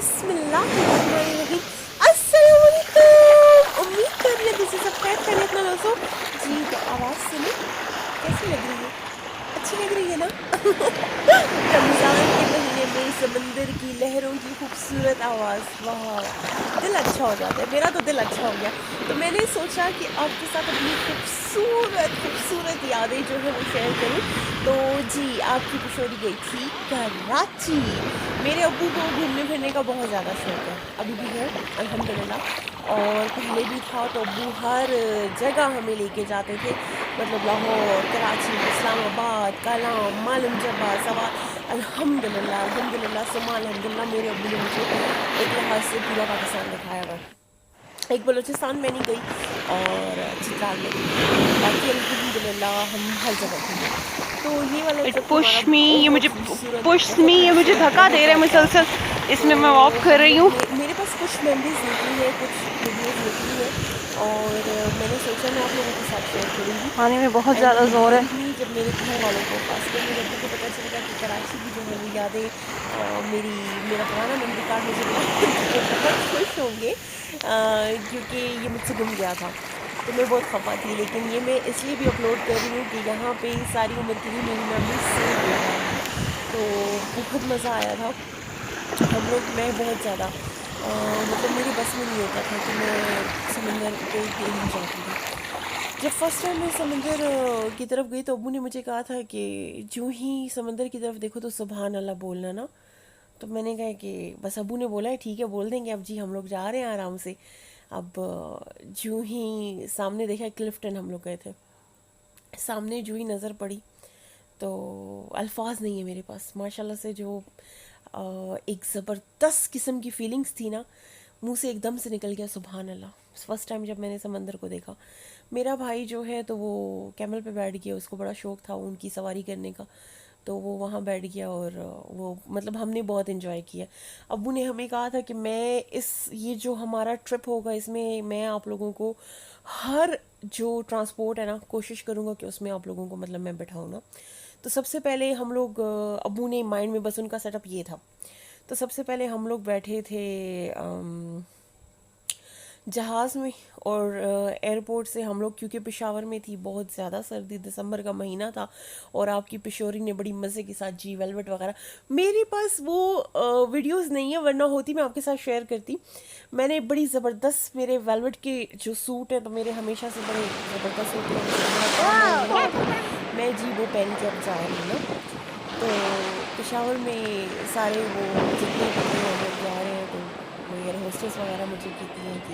बिस्मिल्लाहिर्रहमानिर्रहीम। अस्सलाम वालेकुम। उम्मीद कर रही है दिस इज खैर खैरियत ना दोस्तों जी। तो आवाज़ सुनी कैसी लग रही है? अच्छी लग रही है ना? रमज़ान के महीने में समंदर की लहरों की खूबसूरत आवाज़, वाह दिल अच्छा हो जाता है। मेरा तो दिल अच्छा हो गया। तो मैंने सोचा कि आपके साथ अपनी खूबसूरत खूबसूरत यादें जो है वो शेयर करूं। तो जी, आपकी पिशोरी गई थी कराची। मेरे अब्बू को घूमने फिरने का बहुत ज़्यादा शौक है, अभी भी है अल्हम्दुलिल्लाह। और पहले भी था, तो अब्बू हर जगह हमें लेके जाते थे। मतलब लाहौर, कराची, इस्लामाबाद, कालाम, मालम जबा, सवा। अल्हम्दुलिल्लाह अल्हम्दुलिल्लाह सुम्मा अल्हम्दुलिल्लाह, मेरे अब्बू ने मुझे एक लिहाज से पूरा पाकिस्तान दिखाया हुआ है। एक बलूचिस्तान में नहीं गई और चित्राल में नहीं गई, बाकी अल्हम्दुलिल्लाह हम हर जगह घूमे। तो ये वाला इट ट्रिप हमारा पुश मी, ये मुझे बहुत खूबसूरत, पुश मी, बहुत ये मुझे खूबसूरत, धक्का बहुत दे रहा है ज़्यादा। मुसलसल। तो इसमें मैं वॉक कर हम रही लोग हूँ। मेरे पास कुछ मेमोरीज निकली हैं, कुछ वीडियोस निकली हैं, और मैंने सोचा मैं आप लोगों के साथ शेयर करूँगी। खाने में बहुत एंड ज़्यादा जोर है। बिलीव मी, जब मेरे घर वालों को, खासकर मेरे अब्बू को पता चलेगा कि कराची की जो है वो यादें मेरा पुराना मेमोरी कार्ड मुझे मिला है, तो वो बहुत खुश होंगे, क्योंकि ये मुझसे गुम गया था। तो मैं बहुत खफा थी, लेकिन ये मैं इसलिए भी अपलोड कर रही हूँ कि यहाँ पे सारी उम्र के लिए मेरी मेमोरी सेव हो जाएंगी। तो बहुत मज़ा आया था। हम लोग, मैं बहुत ज़्यादा मतलब मेरे बस में नहीं होता था कि मैं समंदर पे नहीं जाती थी। जब फर्स्ट टाइम मैं समंदर की तरफ गई, तो अब्बू ने मुझे कहा था कि जो ही समंदर की तरफ देखो तो सुबहान अल्लाह बोलना ना। तो मैंने कहा कि बस अब्बू ने बोला है ठीक है बोल देंगे, अब जी हम लोग जा रहे हैं आराम से। अब जो ही सामने देखा, क्लिफ्टन हम लोग गए थे, सामने जो ही नज़र पड़ी, तो अल्फाज नहीं है मेरे पास माशाल्लाह से। जो एक ज़बरदस्त किस्म की फीलिंग्स थी ना, मुंह से एकदम से निकल गया सुबहान अल्लाह। फर्स्ट टाइम जब मैंने समंदर को देखा, मेरा भाई जो है तो वो कैमल पे बैठ गया, उसको बड़ा शौक था उनकी सवारी करने का, तो वो वहाँ बैठ गया और वो मतलब हमने बहुत इन्जॉय किया। अब्बू ने हमें कहा था कि मैं इस ये जो हमारा ट्रिप होगा इसमें मैं आप लोगों को हर जो ट्रांसपोर्ट है ना, कोशिश करूँगा कि उसमें आप लोगों को मतलब मैं बैठाऊँ ना। तो सबसे पहले हम लोग अब्बू ने माइंड में बस उनका सेटअप ये था। तो सबसे पहले हम लोग बैठे थे जहाज़ में, और एयरपोर्ट से हम लोग, क्योंकि पेशावर में थी बहुत ज़्यादा सर्दी, दिसंबर का महीना था, और आपकी पिशोरी ने बड़ी मज़े के साथ जी वेलवेट वगैरह, मेरे पास वो वीडियोस नहीं है, वरना होती मैं आपके साथ शेयर करती। मैंने बड़ी ज़बरदस्त, मेरे वेलवेट के जो सूट हैं तो मेरे हमेशा से बड़े ज़बरदस्त होते हैं, मुझे बड़ा काम आने लगा था। मैं जी वो पहन के अब जा रही हूँ ना। तो पेशावर में सारे वो जितने भी थे, हम लोग जा रहे हैं, तो वो एयर होस्टेस वगैरह मुझे कहती हैं कि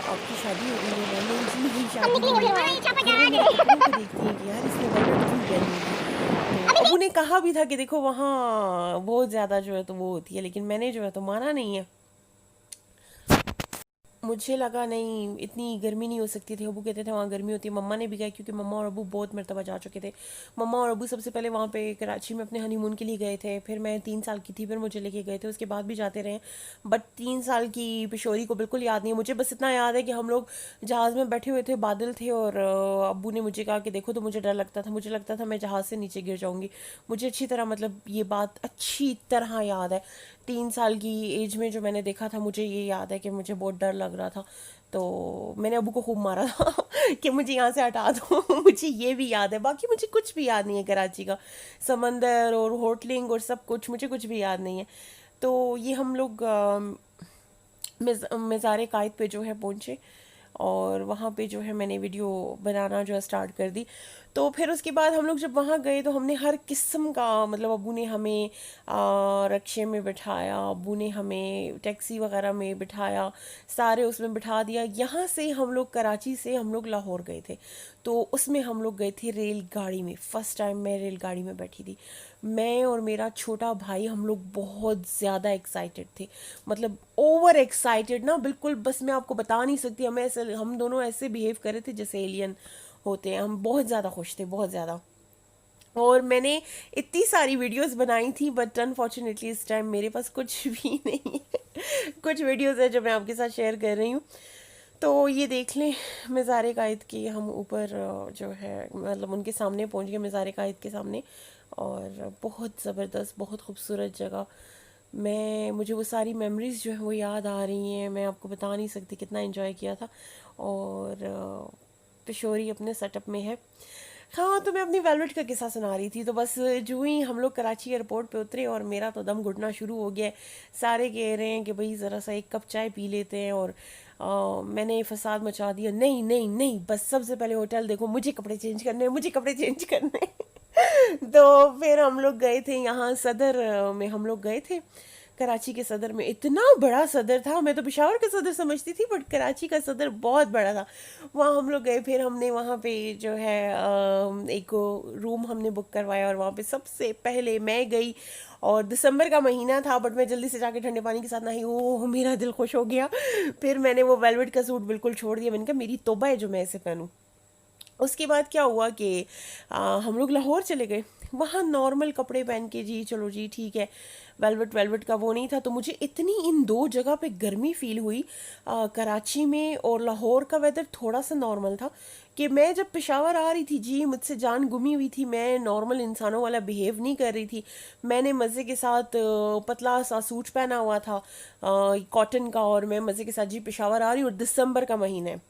आपकी शादी हो गई है? मैंने जी नहीं शादी नहीं हुई। तो फिर वो मेरे कपड़ों को देखती हैं कि यार इसने वेलवेट क्यों पहनी हुई है। तो अबू ने कहा भी था कि देखो वहाँ बहुत ज़्यादा जो है तो वो होती है, लेकिन मैंने जो है तो माना नहीं है। मुझे लगा नहीं इतनी गर्मी नहीं हो सकती थी, अबू कहते थे वहाँ गर्मी होती है। मम्मा ने भी कहा, क्योंकि मम्मा और अबू बहुत मरतबा जा चुके थे। मम्मा और अबू सबसे पहले वहाँ पे कराची में अपने हनीमून के लिए गए थे, फिर मैं 3 साल की थी, फिर मुझे लेके गए थे, उसके बाद भी जाते रहे। बट 3 साल की पिशोरी को बिल्कुल याद नहीं है मुझे, बस इतना याद है कि हम लोग जहाज़ में बैठे हुए थे, बादल थे, और अबू ने मुझे कहा कि देखो, तो मुझे डर लगता था, मुझे लगता था मैं जहाज़ से नीचे गिर जाऊँगी। मुझे अच्छी तरह, मतलब ये बात अच्छी तरह याद है। 3 साल की एज में जो मैंने देखा था, मुझे ये याद है कि मुझे बहुत डर लग रहा था। तो मैंने अबू को खूब मारा था कि मुझे यहाँ से हटा दो। मुझे ये भी याद है, बाकी मुझे कुछ भी याद नहीं है कराची का। समंदर और होटलिंग और सब कुछ मुझे कुछ भी याद नहीं है। तो ये हम लोग मज़ार कायद पे जो है पहुँचे, और वहाँ पे जो है मैंने वीडियो बनाना जो है स्टार्ट कर दी। तो फिर उसके बाद हम लोग जब वहाँ गए, तो हमने हर किस्म का, मतलब अबू ने हमें रक्शे में बिठाया, अबू ने हमें टैक्सी वगैरह में बिठाया, सारे उसमें बिठा दिया। यहाँ से हम लोग, कराची से हम लोग लाहौर गए थे, तो उसमें हम लोग गए थे रेलगाड़ी में। फ़र्स्ट टाइम मैं रेलगाड़ी में बैठी थी, मैं और मेरा छोटा भाई। हम लोग बहुत ज़्यादा एक्साइटेड थे, मतलब ओवर एक्साइटेड ना, बिल्कुल। बस मैं आपको बता नहीं सकती, हमें ऐसे, हम दोनों ऐसे बिहेव कर रहे थे जैसे एलियन होते हैं। हम बहुत ज़्यादा खुश थे, बहुत ज़्यादा। और मैंने इतनी सारी वीडियोस बनाई थी, बट अनफॉर्चुनेटली इस टाइम मेरे पास कुछ भी नहीं है। कुछ वीडियोस है जो मैं आपके साथ शेयर कर रही हूँ। तो ये देख लें, मज़ार कायद की हम ऊपर जो है, मतलब उनके सामने पहुँच गए, मज़ार कायद के सामने। और बहुत ज़बरदस्त, बहुत खूबसूरत जगह। मुझे वो सारी मेमोरीज़ जो है वो याद आ रही हैं। मैं आपको बता नहीं सकती कितना एंजॉय किया था। और किशोरी अपने सेटअप में है। हाँ, तो मैं अपनी वेलवेट का किस्सा सुना रही थी। तो बस जो ही हम लोग कराची एयरपोर्ट पे उतरे और मेरा तो दम घुटना शुरू हो गया है। सारे कह रहे हैं कि भाई ज़रा सा एक कप चाय पी लेते हैं। और मैंने फसाद मचा दिया, नहीं नहीं नहीं, बस सबसे पहले होटल देखो, मुझे कपड़े चेंज करने हैं, मुझे कपड़े चेंज करने हैं। तो फिर हम लोग गए थे यहाँ सदर में, हम लोग गए थे कराची के सदर में। इतना बड़ा सदर था, मैं तो पेशावर का सदर समझती थी, बट कराची का सदर बहुत बड़ा था। वहाँ हम लोग गए, फिर हमने वहाँ पे जो है एक रूम हमने बुक करवाया और वहाँ पे सबसे पहले मैं गई। और दिसंबर का महीना था, बट मैं जल्दी से जाके ठंडे पानी के साथ नहाई। ओह, मेरा दिल खुश हो गया। फिर मैंने वो वेलवेट का सूट बिल्कुल छोड़ दिया। मैंने कहा मेरी तौबा है जो मैं इसे पहनूं। उसके बाद क्या हुआ कि हम लोग लाहौर चले गए। वहाँ नॉर्मल कपड़े पहन के जी चलो जी ठीक है, वेलवेट वेलवेट का वो नहीं था। तो मुझे इतनी इन दो जगह पे गर्मी फील हुई, कराची में और लाहौर का वेदर थोड़ा सा नॉर्मल था, कि मैं जब पेशावर आ रही थी जी मुझसे जान गुमी हुई थी। मैं नॉर्मल इंसानों वाला बिहेव नहीं कर रही थी। मैंने मज़े के साथ पतला सा सूट पहना हुआ था कॉटन का, और मैं मज़े के साथ जी पेशावर आ रही हूँ। और दिसंबर का महीना है।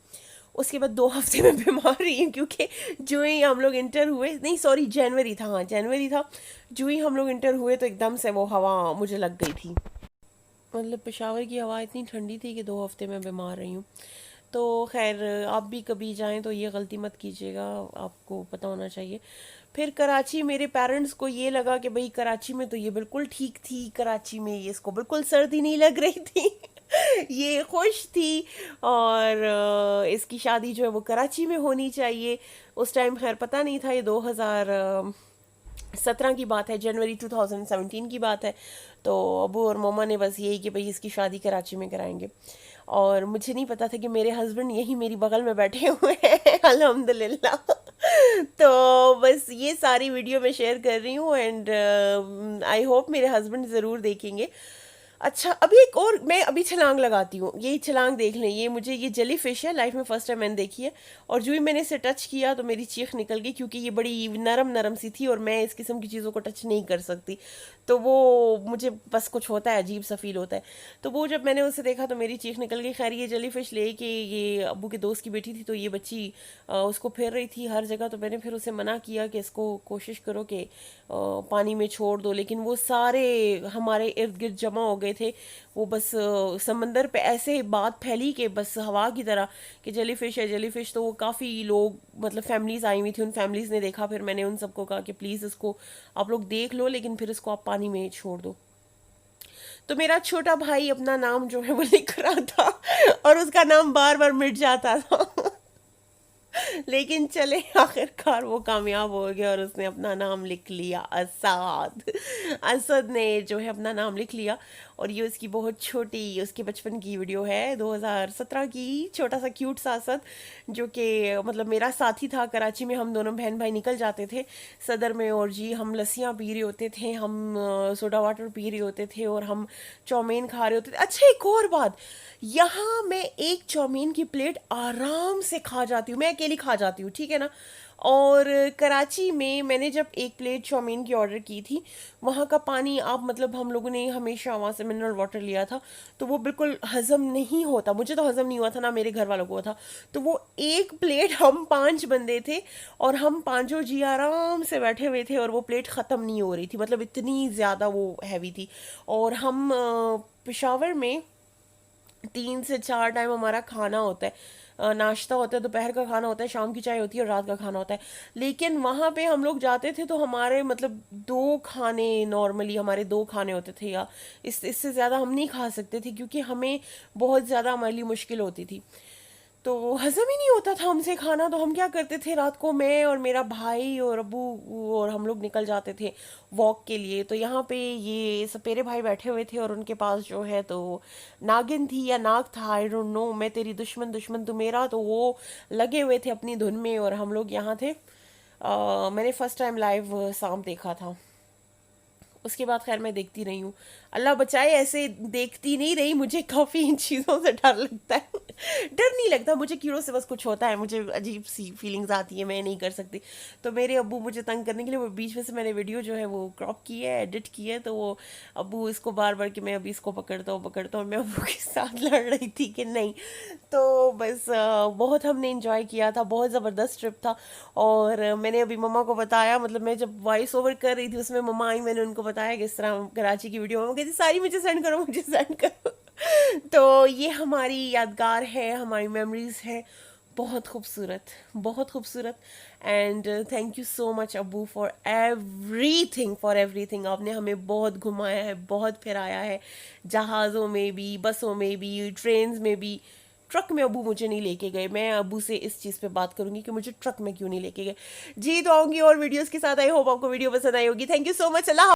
उसके बाद 2 हफ्ते में बीमार रही हूँ, क्योंकि जो ही हम लोग इंटर हुए, नहीं सॉरी जनवरी था, हाँ जनवरी था, जो ही हम लोग इंटर हुए तो एकदम से वो हवा मुझे लग गई थी। मतलब पेशावर की हवा इतनी ठंडी थी कि 2 हफ्ते में बीमार रही हूँ। तो खैर, आप भी कभी जाएं तो ये गलती मत कीजिएगा, आपको पता होना चाहिए। फिर कराची, मेरे पेरेंट्स को ये लगा कि भाई कराची में तो ये बिल्कुल ठीक थी, कराची में ये इसको बिल्कुल सर्दी नहीं लग रही थी। ये खुश थी। और इसकी शादी जो है वो कराची में होनी चाहिए। उस टाइम खैर पता नहीं था, ये 2017 की बात है, जनवरी 2017 की बात है। तो अबू और मोमा ने बस यही कि भाई इसकी शादी कराची में कराएंगे। और मुझे नहीं पता था कि मेरे हस्बैंड यही मेरी बगल में बैठे हुए हैं। अल्हम्दुलिल्लाह। तो बस ये सारी वीडियो मैं शेयर कर रही हूँ, एंड आई होप मेरे हस्बैंड ज़रूर देखेंगे। अच्छा, अभी एक और मैं अभी छलांग लगाती हूँ, ये छलांग देख लें। ये मुझे, ये जेली फिश है, लाइफ में फर्स्ट टाइम मैंने देखी है। और जो ही मैंने इसे टच किया तो मेरी चीख निकल गई, क्योंकि ये बड़ी नरम नरम सी थी और मैं इस किस्म की चीज़ों को टच नहीं कर सकती। तो वो मुझे बस कुछ होता है, अजीब सा फील होता है। तो वो जब मैंने उसे देखा तो मेरी चीख निकल गई। खैर, ये जेली फिश ले के, ये अब्बू के दोस्त की बेटी थी, तो ये बच्ची उसको फेर रही थी हर जगह। तो मैंने फिर उसे मना किया कि इसको कोशिश करो कि पानी में छोड़ दो, लेकिन वो सारे हमारे इर्द गिर्द जमा हो गए थे। वो बस समंदर पे ऐसे बात फैली कि बस हवा की तरह कि जेली फिश है, जेली फिश। तो वो काफ़ी लोग, मतलब फैमिलीज आई हुई थी, उन फैमिलीज ने देखा। फिर मैंने उन सबको कहा कि प्लीज़ इसको आप लोग देख लो, लेकिन फिर इसको आप पानी में छोड़ दो। तो मेरा छोटा भाई अपना नाम जो है वो लिख रहा था, और उसका नाम बार बार मिट जाता था। लेकिन चले, आखिरकार वो कामयाब हो गया और उसने अपना नाम लिख लिया, असद। असद ने जो है अपना नाम लिख लिया। और ये उसकी बहुत छोटी, उसके बचपन की वीडियो है, 2017 की। छोटा सा क्यूट सा असद, जो कि मतलब मेरा साथी था। कराची में हम दोनों बहन भाई निकल जाते थे सदर में, और जी हम लस्सियाँ पी रहे होते थे, हम सोडा वाटर पी रहे होते थे, और हम चाउमीन खा रहे होते थे। अच्छा, एक और बात, यहाँ मैं एक चाउमीन की प्लेट आराम से खा जाती हूँ, मैं अकेली खा जाती हूँ, ठीक है ना। और कराची में मैंने जब एक प्लेट चाउमीन की ऑर्डर की थी, वहाँ का पानी, आप मतलब हम लोगों ने हमेशा वहाँ से मिनरल वाटर लिया था, तो वो बिल्कुल हज़म नहीं होता। मुझे तो हज़म नहीं हुआ था, ना मेरे घर वालों को हुआ था। तो वो एक प्लेट, हम 5 बंदे थे और हम पांचों जी आराम से बैठे हुए थे, और वो प्लेट ख़त्म नहीं हो रही थी, मतलब इतनी ज़्यादा वो हैवी थी। और हम पेशावर में 3 से 4 टाइम हमारा खाना होता है। नाश्ता होता है, दोपहर का खाना होता है, शाम की चाय होती है, और रात का खाना होता है। लेकिन वहाँ पे हम लोग जाते थे तो हमारे मतलब 2 खाने, नॉर्मली हमारे 2 खाने होते थे, या इससे ज़्यादा हम नहीं खा सकते थे, क्योंकि हमें बहुत ज़्यादा हमारे लिए मुश्किल होती थी। तो हजम ही नहीं होता था हमसे खाना। तो हम क्या करते थे, रात को मैं और मेरा भाई और अबू और हम लोग निकल जाते थे वॉक के लिए। तो यहाँ पे ये सपेरे भाई बैठे हुए थे, और उनके पास जो है तो नागिन थी या नाग था, आई डोंट नो, मैं तेरी दुश्मन दुश्मन तू मेरा। तो वो लगे हुए थे अपनी धुन में, और हम लोग यहाँ थे। मैंने फर्स्ट टाइम लाइव सांप देखा था। उसके बाद खैर मैं देखती रही हूँ। अल्लाह बचाए, ऐसे देखती नहीं रही, मुझे काफ़ी इन चीज़ों से डर लगता है। डर नहीं लगता मुझे, कीड़ों से बस कुछ होता है, मुझे अजीब सी फीलिंग्स आती है, मैं नहीं कर सकती। तो मेरे अब्बू मुझे तंग करने के लिए वो बीच में से मैंने वीडियो जो है वो क्रॉप की है, एडिट की है, तो वो अब्बू इसको बार बार कि मैं अभी इसको पकड़ता हूँ, मैं अब्बू के साथ लड़ रही थी कि नहीं। तो बस बहुत हमने इंजॉय किया था, बहुत ज़बरदस्त ट्रिप था। और मैंने अभी मम्मा को बताया, मतलब मैं जब वॉइस ओवर कर रही थी उसमें मम्मा आई, मैंने उनको बताया कि इस तरह कराची की वीडियो, मम्मा कहती सारी मुझे सेंड करो, मुझे सेंड करो। तो ये हमारी यादगार है, हमारी मेमोरीज है, बहुत खूबसूरत, बहुत खूबसूरत। And thank you so much अब्बू फॉर एवरीथिंग। आपने हमें बहुत घुमाया है, बहुत फिराया है, जहाज़ों में भी, बसों में भी, ट्रेन्स में भी। ट्रक में अबू मुझे नहीं लेके गए, मैं अबू से इस चीज़ पे बात करूंगी कि मुझे ट्रक में क्यों नहीं लेके गए। जी तो आऊंगी और वीडियोस के साथ। आई होप आपको वीडियो पसंद आई होगी। Thank you so much. Allah.